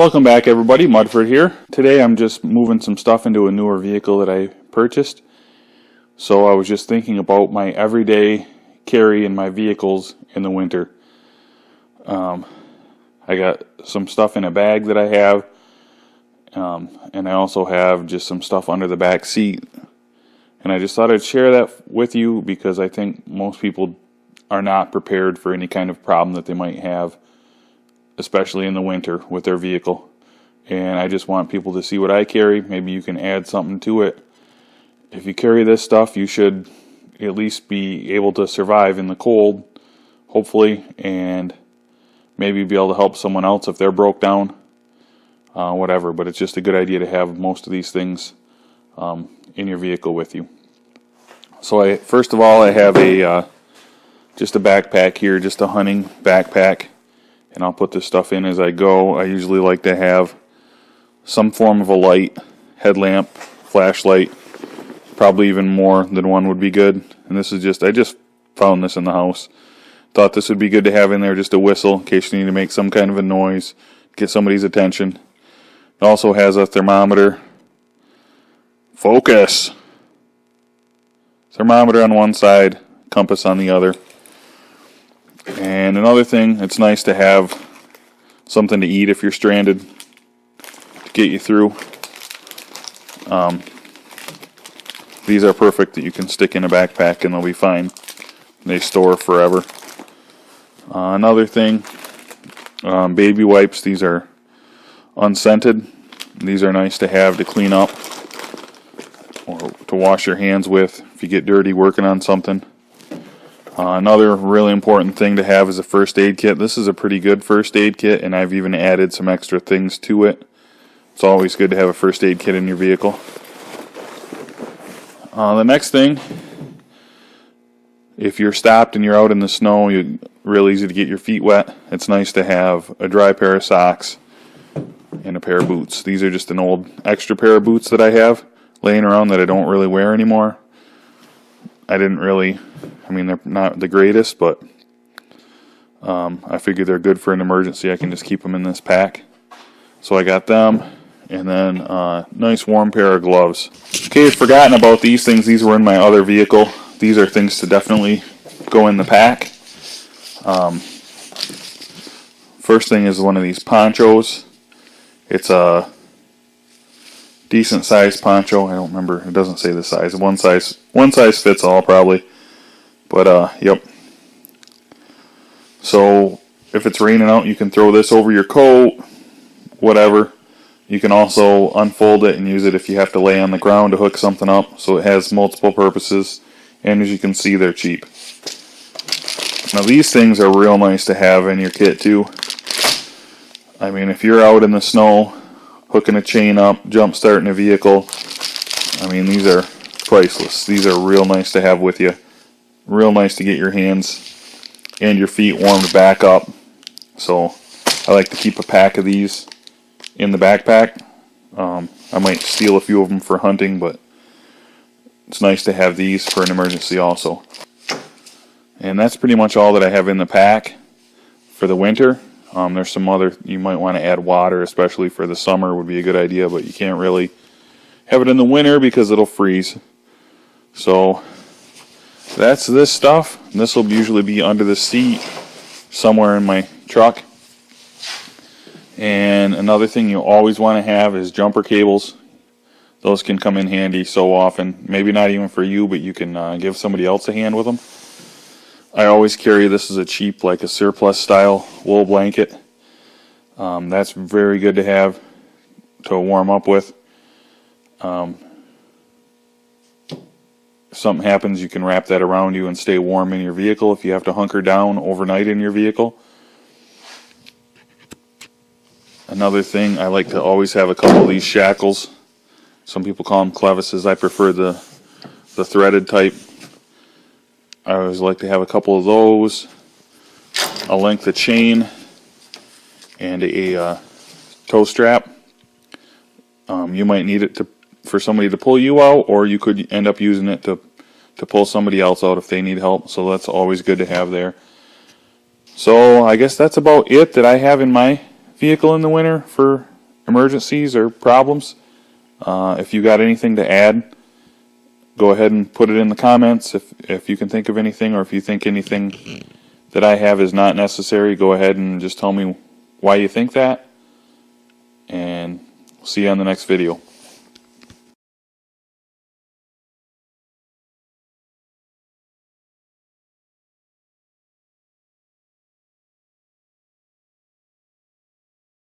Welcome back everybody, Mudford here. Today I'm just moving some stuff into a newer vehicle that I purchased. So I was just thinking about my everyday carry in my vehicles in the winter. I got some stuff in a bag that I have, and I also have just some stuff under the back seat. And I just thought I'd share that with you because I think most people are not prepared for any kind of problem that they might have, especially in the winter with their vehicle. And I just want people to see what I carry. Maybe you can add something to it. If you carry this stuff, you should at least be able to survive in the cold, hopefully, and maybe be able to help someone else if they're broke down, whatever. But it's just a good idea to have most of these things in your vehicle with you. So first of all, I have just a backpack here, just a hunting backpack. And I'll put this stuff in as I go. I usually like to have some form of a light, headlamp, flashlight, probably even more than one would be good. And this is I just found this in the house. Thought this would be good to have in there, just a whistle in case you need to make some kind of a noise, get somebody's attention. It also has a thermometer. Focus! Thermometer on one side, compass on the other. And another thing, it's nice to have something to eat if you're stranded to get you through. These are perfect that you can stick in a backpack and they'll be fine. They store forever. Another thing, baby wipes. These are unscented. These are nice to have to clean up or to wash your hands with if you get dirty working on something. Another really important thing to have is a first aid kit. This is a pretty good first aid kit, and I've even added some extra things to it. It's always good to have a first aid kit in your vehicle. The next thing, if you're stopped and you're out in the snow, it's real easy to get your feet wet. It's nice to have a dry pair of socks and a pair of boots. These are just an old extra pair of boots that I have laying around that I don't really wear anymore. They're not the greatest, but I figure they're good for an emergency. I can just keep them in this pack. So I got them, and then a nice warm pair of gloves. Okay, I've forgotten about these things. These were in my other vehicle. These are things to definitely go in the pack. First thing is one of these ponchos. It's a decent sized poncho. I don't remember. It doesn't say the size. One size fits all probably. But yep. So if it's raining out, you can throw this over your coat, whatever. You can also unfold it and use it if you have to lay on the ground to hook something up. So it has multiple purposes, and as you can see, they're cheap. Now these things are real nice to have in your kit too. I mean, if you're out in the snow hooking a chain up, jump starting a vehicle, I mean, these are priceless. These are real nice to have with you. Real nice to get your hands and your feet warmed back up. So I like to keep a pack of these in the backpack. I might steal a few of them for hunting, but it's nice to have these for an emergency also. And that's pretty much all that I have in the pack for the winter. There's some other, you might want to add water, especially for the summer would be a good idea, but you can't really have it in the winter because it'll freeze. So that's this stuff. And this will usually be under the seat somewhere in my truck. And another thing you always want to have is jumper cables. Those can come in handy so often. Maybe not even for you, but you can give somebody else a hand with them. I always carry this as a cheap, like a surplus style wool blanket. That's very good to have to warm up with. If something happens, you can wrap that around you and stay warm in your vehicle if you have to hunker down overnight in your vehicle. Another thing, I like to always have a couple of these shackles. Some people call them clevises. I prefer the threaded type. I always like to have a couple of those, a length of chain, and a toe strap. You might need it for somebody to pull you out, or you could end up using it to pull somebody else out if they need help. So that's always good to have there. So I guess that's about it that I have in my vehicle in the winter for emergencies or problems. If you got anything to add, go ahead and put it in the comments. If you can think of anything, or if you think anything that I have is not necessary, go ahead and just tell me why you think that. And see you on the next video.